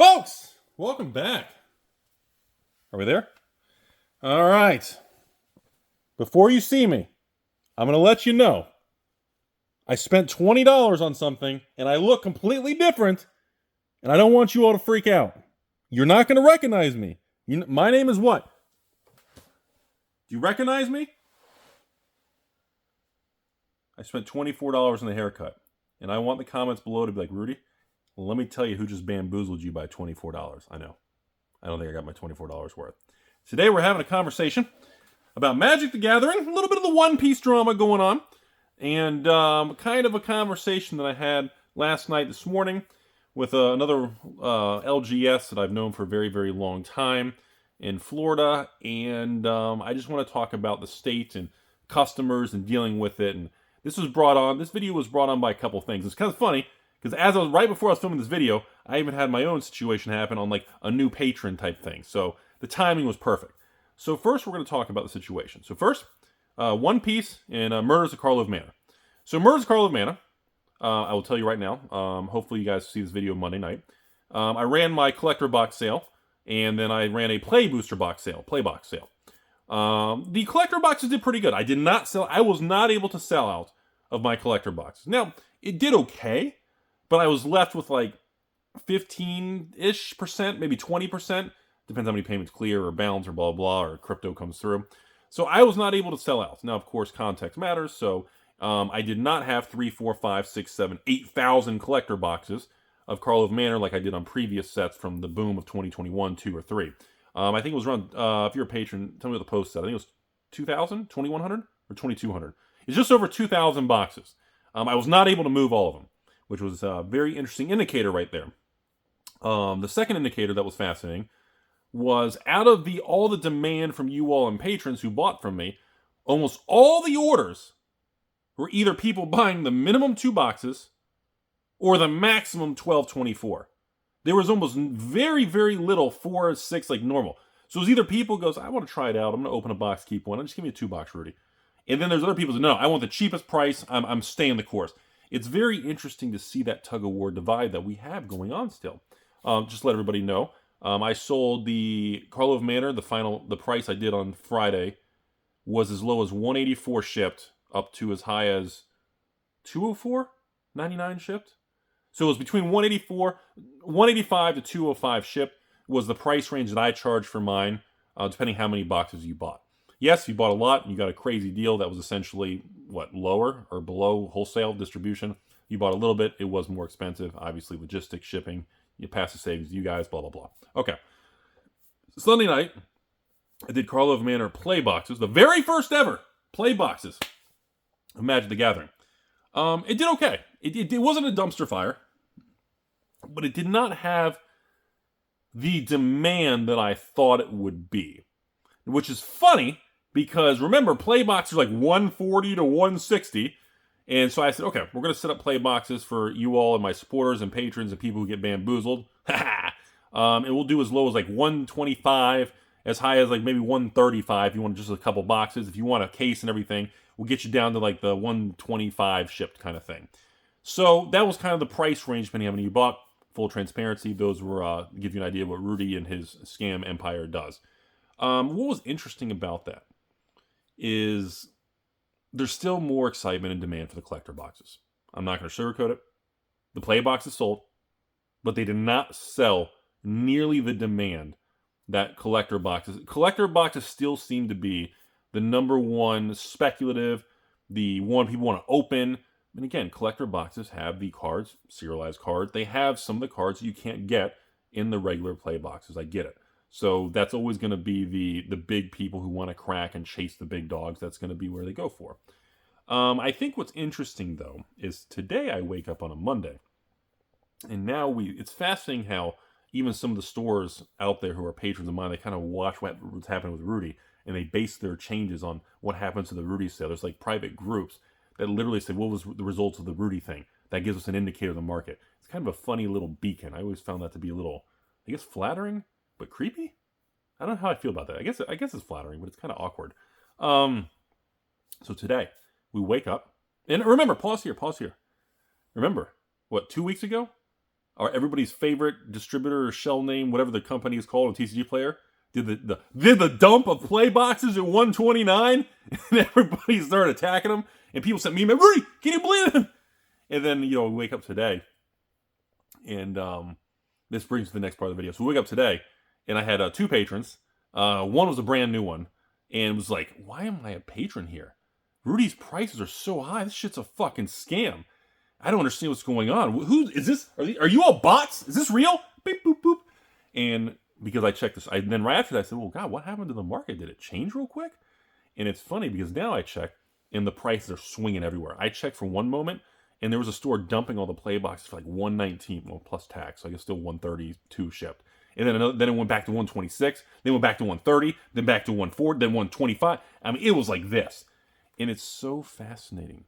Folks, welcome back. Are we there? All right. Before you see me, I'm going to let you know I spent $20 on something and I look completely different, and I don't want you all to freak out. You're not going to recognize me. My name is what? Do you recognize me? I spent $24 on the haircut, and I want the comments below to be like, Rudy, well, let me tell you who just bamboozled you by $24. I know. I don't think I got my $24 worth. Today we're having a conversation about Magic the Gathering, a little bit of the One Piece drama going on, and kind of a conversation that I had last night, this morning, with another LGS that I've known for a very, very long time in Florida, and I just want to talk about the state and customers and dealing with it. And this video was brought on by a couple things. It's kind of funny, because right before I was filming this video, I even had my own situation happen on like a new patron type thing. So the timing was perfect. So first we're going to talk about the situation. So first, One Piece and Murders of Karlov Manor. So Murders of Karlov Manor, I will tell you right now, hopefully you guys see this video Monday night. I ran my collector box sale, and then I ran a play box sale. The collector boxes did pretty good. I was not able to sell out of my collector boxes. Now, it did okay, but I was left with like 15-ish%, maybe 20%. Depends how many payments clear or bounce or blah, blah, or crypto comes through. So I was not able to sell out. Now, of course, context matters. So I did not have 3, 4, 5, 6, 7, 8,000 collector boxes of Karlov Manor like I did on previous sets from the boom of 2021, 2 or 3. I think it was around, if you're a patron, tell me what the post said. I think it was 2,000, 2,100, or 2,200. It's just over 2,000 boxes. I was not able to move all of them, which was a very interesting indicator right there. The second indicator that was fascinating was out of all the demand from you all and patrons who bought from me, almost all the orders were either people buying the minimum 2 boxes or the maximum 1224. There was almost very, very little 4 or 6 like normal. So it was either people goes, I want to try it out. I'm going to open a box, keep one. Just give me a 2-box, Rudy. And then there's other people that no, I want the cheapest price. I'm staying the course. It's very interesting to see that tug of war divide that we have going on still. Just to let everybody know, I sold the Karlov Manor. The price I did on Friday was as low as $184 shipped, up to as high as $204.99 shipped. So it was between $185 to $205 shipped was the price range that I charged for mine, depending how many boxes you bought. Yes, if you bought a lot and you got a crazy deal that was essentially, lower or below wholesale distribution. You bought a little bit, it was more expensive. Obviously, logistics, shipping, you pass the savings to you guys, blah, blah, blah. Okay. Sunday night, I did Karlov Manor play boxes, the very first ever play boxes of Magic the Gathering. It did okay. It wasn't a dumpster fire, but it did not have the demand that I thought it would be, which is funny because remember, play boxes are like 140 to 160. And so I said, okay, we're going to set up play boxes for you all and my supporters and patrons and people who get bamboozled. And we'll do as low as like 125, as high as like maybe 135 if you want just a couple boxes. If you want a case and everything, we'll get you down to like the 125 shipped kind of thing. So that was kind of the price range depending on how many you bought. Full transparency, those were give you an idea of what Rudy and his scam empire does. What was interesting about that is there's still more excitement and demand for the collector boxes. I'm not going to sugarcoat it. The play boxes sold, but they did not sell nearly the demand that collector boxes. Collector boxes still seem to be the number one speculative, the one people want to open. And again, collector boxes have the cards, serialized cards. They have some of the cards that you can't get in the regular play boxes. I get it. So that's always going to be the big people who want to crack and chase the big dogs. That's going to be where they go for. I think what's interesting, though, is today I wake up on a Monday. And now it's fascinating how even some of the stores out there who are patrons of mine, they kind of watch what's happening with Rudy. And they base their changes on what happens to the Rudy sale. There's like private groups that literally say, what was the results of the Rudy thing? That gives us an indicator of the market. It's kind of a funny little beacon. I always found that to be a little, I guess, flattering, but creepy? I don't know how I feel about that. I guess it's flattering, but it's kind of awkward. So today, we wake up. And remember, pause here. Remember, 2 weeks ago? everybody's favorite distributor or shell name, whatever the company is called, a TCG player, did the dump of play boxes at 129, and everybody started attacking them, and people sent me, Rudy, can you believe it? And then, we wake up today, and this brings to the next part of the video. So we wake up today, and I had 2 patrons. One was a brand new one, and was like, why am I a patron here? Rudy's prices are so high. This shit's a fucking scam. I don't understand what's going on. Who is this? Are you all bots? Is this real? Beep, boop, boop. And because I checked this, then right after that, I said, well, God, what happened to the market? Did it change real quick? And it's funny because now I check, and the prices are swinging everywhere. I checked for one moment, and there was a store dumping all the play boxes for like $119, well, plus tax. So I guess still $132 shipped. And then it went back to $126, then went back to $130, then back to $140, then $125. I mean, it was like this. And it's so fascinating.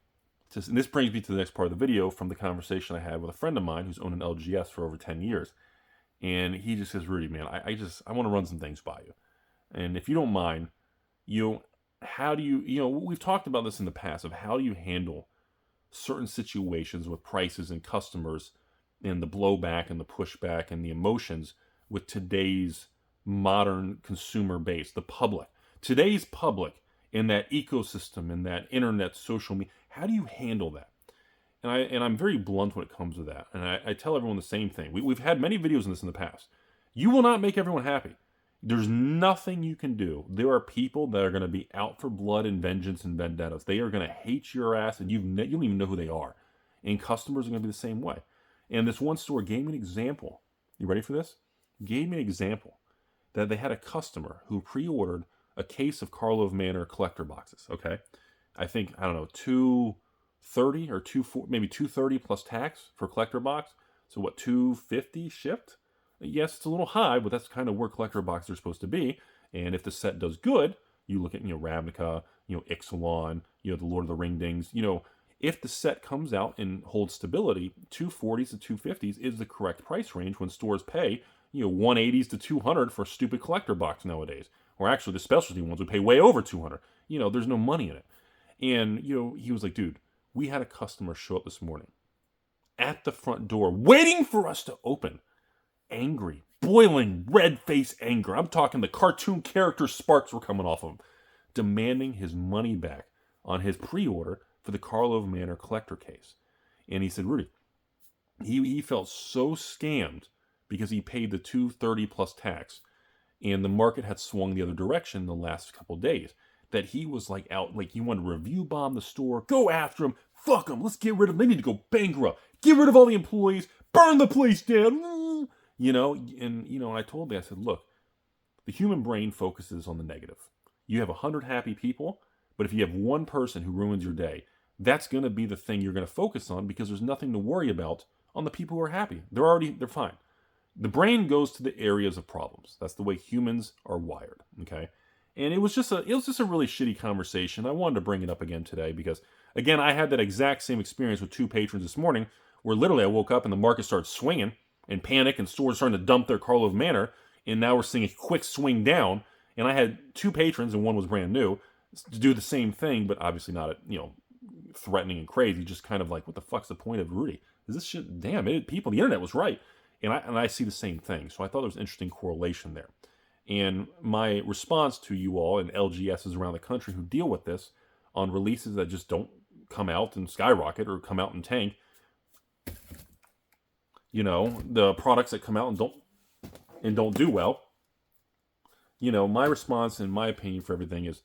And this brings me to the next part of the video from the conversation I had with a friend of mine who's owned an LGS for over 10 years. And he just says, Rudy, man, I want to run some things by you. And if you don't mind, how do you, we've talked about this in the past of how do you handle certain situations with prices and customers and the blowback and the pushback and the emotions with today's modern consumer base, the public. Today's public in that ecosystem, in that internet, social media, how do you handle that? And I'm very blunt when it comes to that. And I tell everyone the same thing. We've had many videos on this in the past. You will not make everyone happy. There's nothing you can do. There are people that are going to be out for blood and vengeance and vendettas. They are going to hate your ass, and you don't even know who they are. And customers are going to be the same way. And this one store gave me an example. You ready for this? Gave me an example that they had a customer who pre-ordered a case of Karlov Manor collector boxes. Okay, I think, I don't know, $230 or maybe $230 plus tax for collector box. So what, $250 shipped? Yes, it's a little high, but that's kind of where collector boxes are supposed to be. And if the set does good, you look at, Ravnica, Ixalan, the Lord of the Ring dings, if the set comes out and holds stability, 240s to 250s is the correct price range when stores pay, 180s to 200 for a stupid collector box nowadays. Or actually, the specialty ones would pay way over 200. There's no money in it. And, he was like, dude, we had a customer show up this morning at the front door waiting for us to open. Angry, boiling, red-faced anger. I'm talking the cartoon character sparks were coming off of him. Demanding his money back on his pre-order for the Karlov Manor collector case. And he said, Rudy, he felt so scammed because he paid the $230 plus tax. And the market had swung the other direction in the last couple of days. That he was like out, like he wanted to review bomb the store, go after him, fuck them, let's get rid of them. They need to go bankrupt, get rid of all the employees, burn the place down. And I told him, I said, look, the human brain focuses on the negative. You have 100 happy people, but if you have one person who ruins your day, that's going to be the thing you're going to focus on because there's nothing to worry about on the people who are happy. They're fine. The brain goes to the areas of problems. That's the way humans are wired, okay? And it was just a really shitty conversation. I wanted to bring it up again today because, again, I had that exact same experience with 2 patrons this morning where literally I woke up and the market started swinging and panic and stores starting to dump their Karlov Manor, and now we're seeing a quick swing down. And I had 2 patrons, and one was brand new, to do the same thing, but obviously not, threatening and crazy, just kind of like, what the fuck's the point of Rudy? Is this shit, damn, people, the internet was right. And I see the same thing. So I thought there was an interesting correlation there. And my response to you all and LGSs around the country who deal with this on releases that just don't come out and skyrocket or come out and tank, the products that come out and don't do well, my response and my opinion for everything is,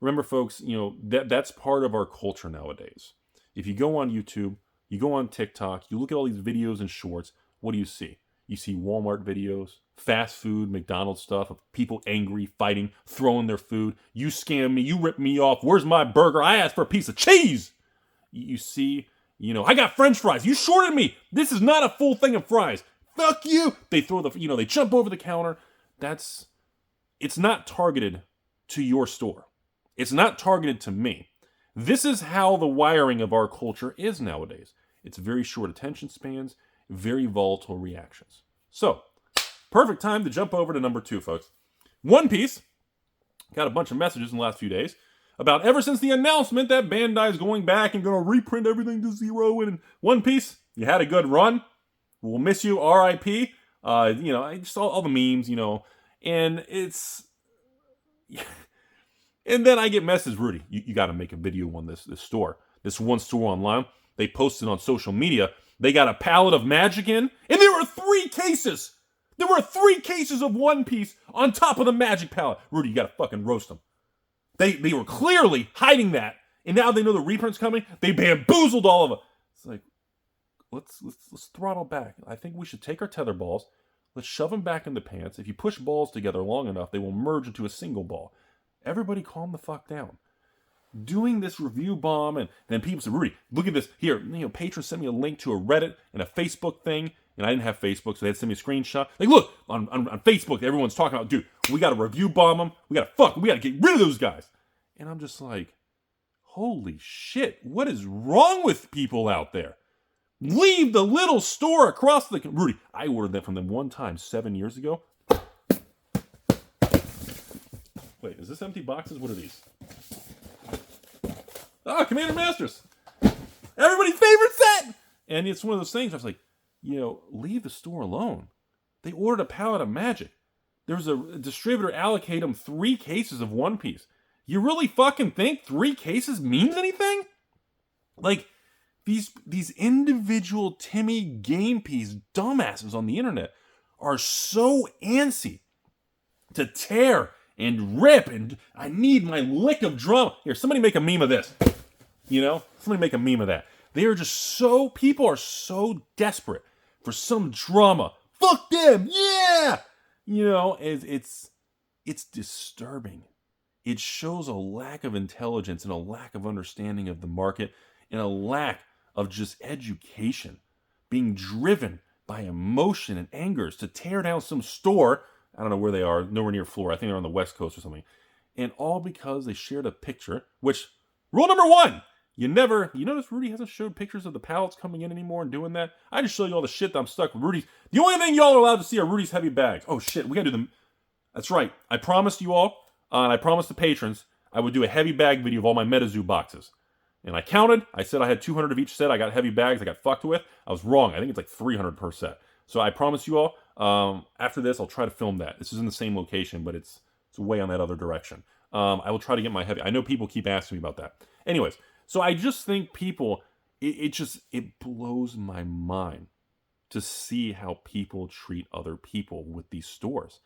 remember folks, that's part of our culture nowadays. If you go on YouTube, you go on TikTok, you look at all these videos and shorts, what do you see? You see Walmart videos, fast food, McDonald's stuff of people angry, fighting, throwing their food. You scam me, you rip me off. Where's my burger? I asked for a piece of cheese. You see, I got French fries. You shorted me. This is not a full thing of fries. Fuck you. They throw they jump over the counter. It's not targeted to your store. It's not targeted to me. This is how the wiring of our culture is nowadays. It's very short attention spans, very volatile reactions. So, perfect time to jump over to number 2, folks. One Piece got a bunch of messages in the last few days about ever since the announcement that Bandai is going back and going to reprint everything to 0 and One Piece, you had a good run. We'll miss you, R.I.P. Just all the memes, and it's. And then I get messages, Rudy, you got to make a video on this store. This one store online, they posted on social media. They got a pallet of Magic in, and there were 3 cases. There were 3 cases of One Piece on top of the Magic pallet. Rudy, you got to fucking roast them. They were clearly hiding that, and now they know the reprint's coming. They bamboozled all of it. It's like, let's throttle back. I think we should take our tether balls. Let's shove them back in the pants. If you push balls together long enough, they will merge into a single ball. Everybody calm the fuck down. Doing this review bomb, and then people say, Rudy, look at this. Here, patrons sent me a link to a Reddit and a Facebook thing, and I didn't have Facebook, so they had to send me a screenshot. Like, look, on Facebook, everyone's talking about, dude, we got to review bomb them. We got to get rid of those guys. And I'm just like, holy shit, what is wrong with people out there? Leave the little store across the... Rudy, I ordered that from them one time 7 years ago. Wait, is this empty boxes? What are these? Ah, Commander Masters. Everybody's favorite set! And it's one of those things, I was like, leave the store alone. They ordered a pallet of Magic. There was a distributor allocate them 3 cases of One Piece. You really fucking think 3 cases means anything? Like, these individual Timmy Game Piece dumbasses on the internet are so antsy to tear and rip, and I need my lick of drama. Here, somebody make a meme of this. Somebody make a meme of that. They are just people are so desperate for some drama. Fuck them, yeah! It's disturbing. It shows a lack of intelligence and a lack of understanding of the market and a lack of just education, being driven by emotion and angers to tear down some store. I don't know where they are, nowhere near Florida. I think they're on the West Coast or something. And all because they shared a picture, which, rule number 1, you notice Rudy hasn't showed pictures of the pallets coming in anymore and doing that? I just show you all the shit that I'm stuck with Rudy's. The only thing y'all are allowed to see are Rudy's heavy bags. Oh shit, we gotta do them. That's right. I promised you all, and I promised the patrons, I would do a heavy bag video of all my MetaZoo boxes. And I counted. I said I had 200 of each set. I got heavy bags I got fucked with. I was wrong. I think it's like 300 per set. So I promise you all, after this, I'll try to film that. This is in the same location, but it's way on that other direction. I will try to get my heavy... I know people keep asking me about that. Anyways, so I just think people... It blows my mind to see how people treat other people with these stores.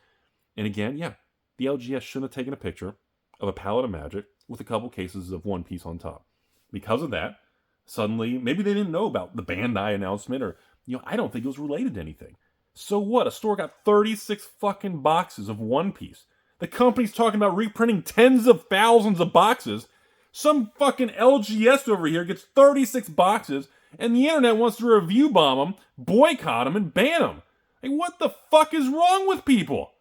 And again, yeah, the LGS shouldn't have taken a picture of a pallet of Magic with a couple cases of One Piece on top. Because of that, suddenly, maybe they didn't know about the Bandai announcement, or, I don't think it was related to anything. So what? A store got 36 fucking boxes of One Piece. The company's talking about reprinting tens of thousands of boxes. Some fucking LGS over here gets 36 boxes, and the internet wants to review bomb them, boycott them, and ban them. Like, what the fuck is wrong with people?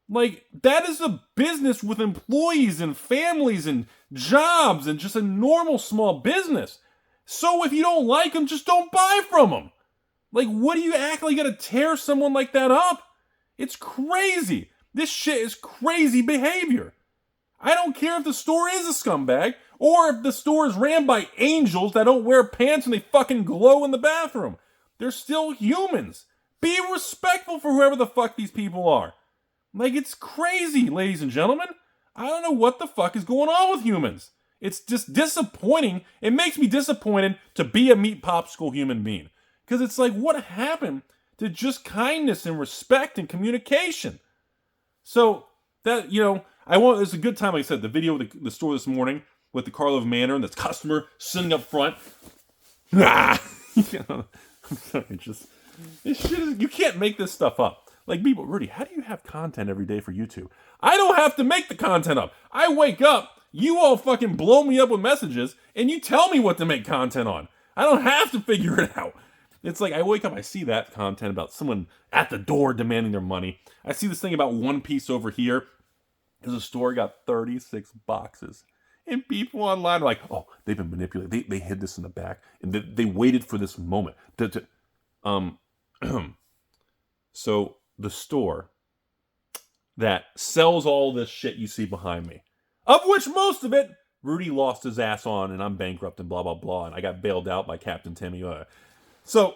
Like, that is a business with employees and families and jobs and just a normal small business. So if you don't like them, just don't buy from them. Like, what do you act like you gotta tear someone like that up? It's crazy. This shit is crazy behavior. I don't care if the store is a scumbag or if the store is ran by angels that don't wear pants and they fucking glow in the bathroom. They're still humans. Be respectful for whoever the fuck these people are. Like, it's crazy, ladies and gentlemen. I don't know what the fuck is going on with humans. It's just disappointing. It makes me disappointed to be a meat popsicle human being. Because it's like, what happened to just kindness and respect and communication? So, that, it's a good time, like I said, the video of the store this morning with the Karlov Manor and this customer sitting up front. I'm sorry, this shit is, you can't make this stuff up. Like, people, Rudy, how do you have content every day for YouTube? I don't have to make the content up. I wake up, you all fucking blow me up with messages, and you tell me what to make content on. I don't have to figure it out. It's like, I wake up, I see that content about someone at the door demanding their money. I see this thing about One Piece over here. There's a store got 36 boxes. And people online are like, oh, they've been manipulated. They hid this in the back. And they waited for this moment. So, the store that sells all this shit you see behind me, of which most of it, Rudy lost his ass on, and I'm bankrupt and blah, blah, blah, and I got bailed out by Captain Timmy. So,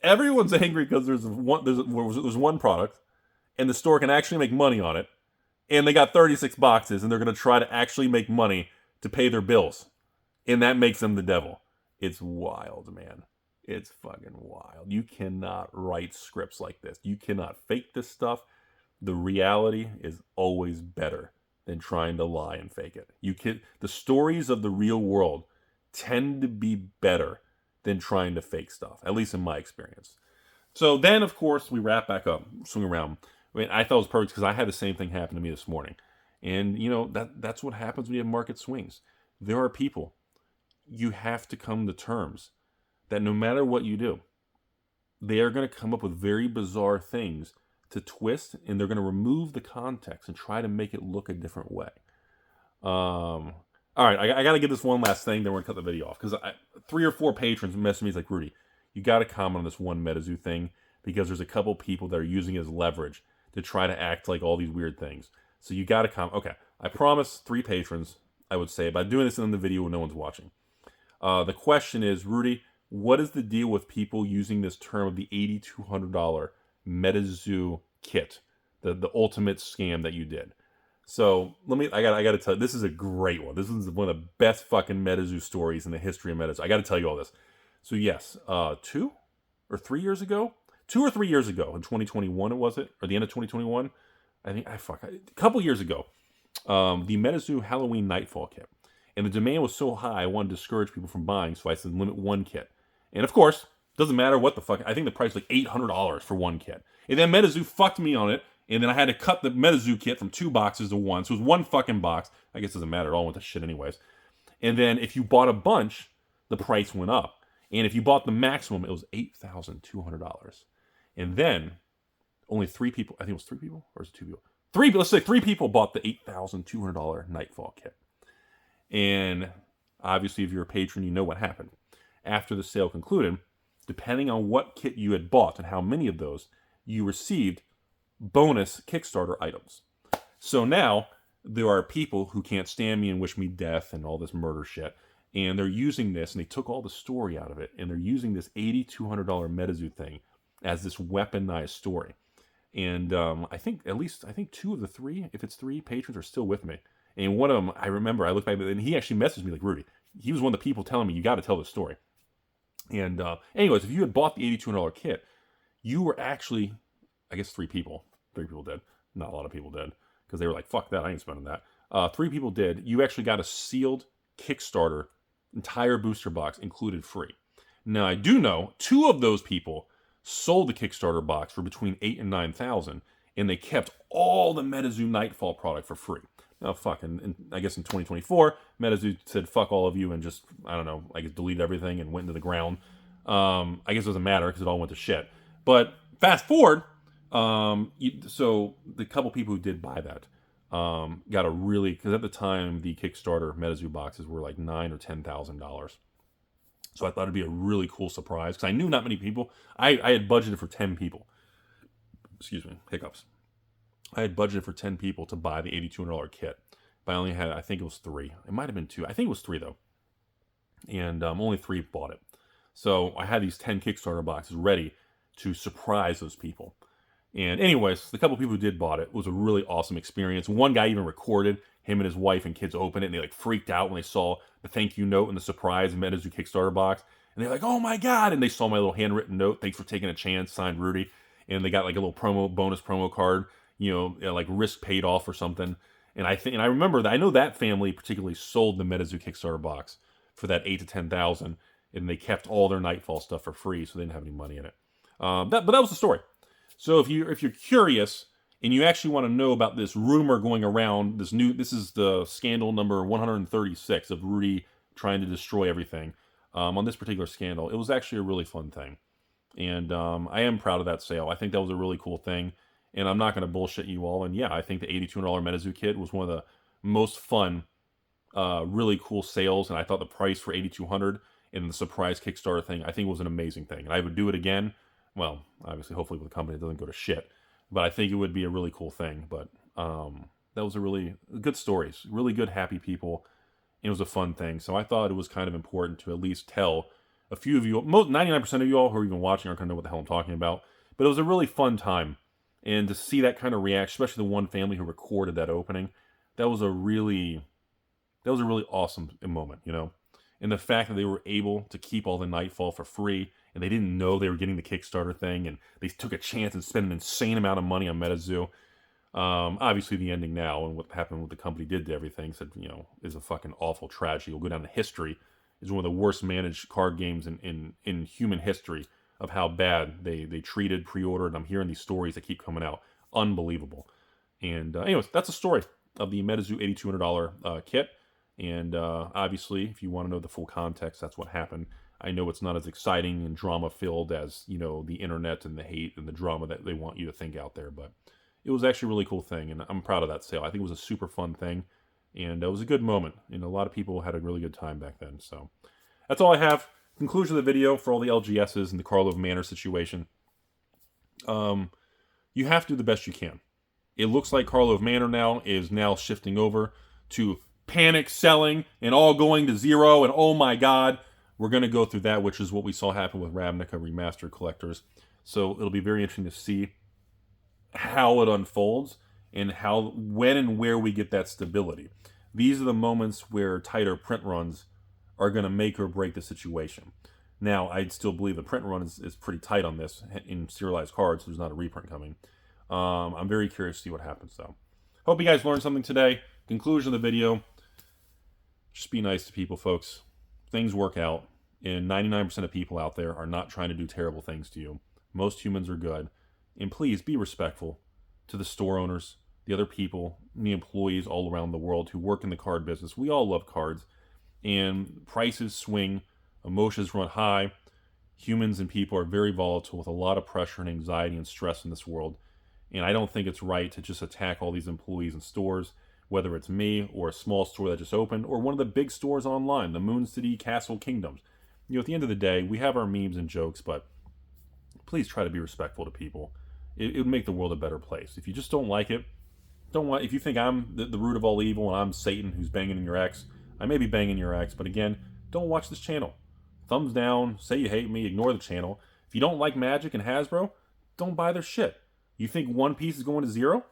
Everyone's angry because there's one product, and the store can actually make money on it, and they got 36 boxes, and they're going to try to actually make money to pay their bills, and that makes them the devil. It's wild, man. It's fucking wild. You cannot write scripts like this. You cannot fake this stuff. The reality is always better than trying to lie and fake it. The stories of the real world tend to be better than trying to fake stuff, at least in my experience. So then, of course, we wrap back up, swing around. I mean, I thought it was perfect because I had the same thing happen to me this morning. And, that's what happens when you have market swings. There are people, you have to come to terms that no matter what you do, they are going to come up with very bizarre things to twist, and they're going to remove the context and try to make it look a different way. All right, I got to get this one last thing, then we're going to cut the video off. Because 3 or 4 patrons messaged me, like, Rudy, you got to comment on this one MetaZoo thing, because there's a couple people that are using it as leverage to try to act like all these weird things. So you got to comment. Okay, I promise 3 patrons, I would say, by doing this in the video when no one's watching. The question is, Rudy, what is the deal with people using this term of the $8,200 MetaZoo kit, the ultimate scam that you did? So I got to tell you, this is a great one. This is one of the best fucking MetaZoo stories in the history of MetaZoo. I got to tell you all this. So yes, 2 or 3 years ago, in 2021, was it, or the end of 2021? A couple years ago, the MetaZoo Halloween Nightfall kit, and the demand was so high, I wanted to discourage people from buying, so I said limit 1 kit. And of course, doesn't matter what the fuck. I think the price was like $800 for 1 kit. And then MetaZoo fucked me on it. And then I had to cut the MetaZoo kit from 2 boxes to 1. So it was 1 fucking box. I guess it doesn't matter. It all went to shit anyways. And then if you bought a bunch, the price went up. And if you bought the maximum, it was $8,200. And then only 3 people, I think it was 3 people, or was it 2 people? Let's say 3 people bought the $8,200 Nightfall kit. And obviously, if you're a patron, you know what happened. After the sale concluded, depending on what kit you had bought and how many of those, you received bonus Kickstarter items. So now there are people who can't stand me and wish me death and all this murder shit, and they're using this, and they took all the story out of it, and they're using this $8,200 MetaZoo thing as this weaponized story. And I think 2 of the 3, if it's 3 patrons, are still with me. And one of them, I remember, I looked back, and he actually messaged me like, Rudy, he was one of the people telling me, you got to tell this story. And anyways, if you had bought the $8,200 kit, you were actually, I guess 3 people. 3 people did. Not a lot of people did, because they were like, fuck that, I ain't spending that. 3 people did. You actually got a sealed Kickstarter entire booster box included free. Now, I do know 2 of those people sold the Kickstarter box for between $8,000 and $9,000, and they kept all the MetaZoo Nightfall product for free. Now, I guess in 2024, MetaZoo said, fuck all of you, and just, I don't know, I guess deleted everything and went into the ground. I guess it doesn't matter, because it all went to shit. But fast forward, so the couple people who did buy that got a really, because at the time, the Kickstarter MetaZoo boxes were like $9,000 or $10,000. So I thought it'd be a really cool surprise, because I knew not many people. I had budgeted for 10 people. Excuse me, hiccups. I had budgeted for 10 people to buy the $8,200 kit, but I only had, I think it was 3. It might have been 2. I think it was 3 though, and only 3 bought it. So I had these 10 Kickstarter boxes ready to surprise those people. And anyways, the couple people who did bought it was a really awesome experience. One guy even recorded him and his wife and kids open it, and they like freaked out when they saw the thank you note and the surprise MetaZoo Kickstarter box. And they're like, oh my God. And they saw my little handwritten note, thanks for taking a chance, signed Rudy. And they got like a little bonus promo card, like risk paid off or something. And I remember that, I know that family particularly sold the MetaZoo Kickstarter box for that $8,000 to $10,000, and they kept all their Nightfall stuff for free, so they didn't have any money in it. But that was the story. So if you're curious and you actually want to know about this rumor going around, this is the scandal number 136 of Rudy trying to destroy everything. On this particular scandal, it was actually a really fun thing. And I am proud of that sale. I think that was a really cool thing. And I'm not going to bullshit you all. And yeah, I think the $8,200 MetaZoo kit was one of the most fun, really cool sales. And I thought the price for $8,200 and the surprise Kickstarter thing, I think was an amazing thing. And I would do it again. Well, obviously, hopefully with a company that doesn't go to shit. But I think it would be a really cool thing. But that was a really good stories. Really good, happy people. It was a fun thing. So I thought it was kind of important to at least tell A few of you, 99% of you all who are even watching aren't going to know what the hell I'm talking about. But it was a really fun time. And to see that kind of reaction, especially the one family who recorded that opening, that was a really awesome moment, you know? And the fact that they were able to keep all the Nightfall for free, and they didn't know they were getting the Kickstarter thing, and they took a chance and spent an insane amount of money on MetaZoo. Obviously, the ending now and what happened, what the company did to everything, said, you know, is a fucking awful tragedy. It'll go down in history as one of the worst managed card games in human history of how bad they treated pre-order. And I'm hearing these stories that keep coming out. Unbelievable. And anyways, that's a story of the MetaZoo $8,200 kit. And obviously, if you want to know the full context, that's what happened. I know it's not as exciting and drama-filled as, you know, the internet and the hate and the drama that they want you to think out there. But it was actually a really cool thing, and I'm proud of that sale. I think it was a super fun thing, and it was a good moment. You know, a lot of people had a really good time back then. So that's all I have. Conclusion of the video for all the LGSs and the Karlov Manor situation. You have to do the best you can. It looks like Karlov Manor now is shifting over to panic selling and all going to zero, and oh my god, we're going to go through that, which is what we saw happen with Ravnica Remastered Collectors. So it'll be very interesting to see how it unfolds and how, when and where we get that stability. These are the moments where tighter print runs are going to make or break the situation. Now, I'd still believe the print run is pretty tight on this in serialized cards. So there's not a reprint coming. I'm very curious to see what happens, though. Hope you guys learned something today. Conclusion of the video. Just be nice to people, folks. Things work out, and 99% of people out there are not trying to do terrible things to you. Most humans are good. And please be respectful to the store owners, the other people, the employees all around the world who work in the card business. We all love cards, and prices swing, emotions run high. Humans and people are very volatile with a lot of pressure and anxiety and stress in this world. And I don't think it's right to just attack all these employees in stores, whether it's me or a small store that just opened or one of the big stores online, the Moon City Castle Kingdoms. You know, at the end of the day, we have our memes and jokes, but please try to be respectful to people. It would make the world a better place. If you just don't like it, if you think I'm the root of all evil and I'm Satan who's banging your ex, I may be banging your ex, but again, don't watch this channel. Thumbs down, say you hate me, ignore the channel. If you don't like Magic and Hasbro, don't buy their shit. You think One Piece is going to zero?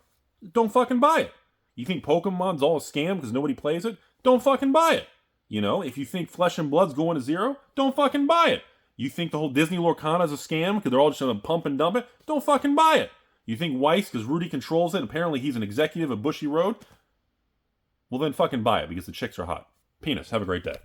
Don't fucking buy it. You think Pokemon's all a scam because nobody plays it? Don't fucking buy it. You know, if you think Flesh and Blood's going to zero, don't fucking buy it. You think the whole Disney Lorcana is a scam because they're all just going to pump and dump it? Don't fucking buy it. You think Weiss, because Rudy controls it, and apparently he's an executive of Bushy Road? Well, then fucking buy it because the chicks are hot. Penis. Have a great day.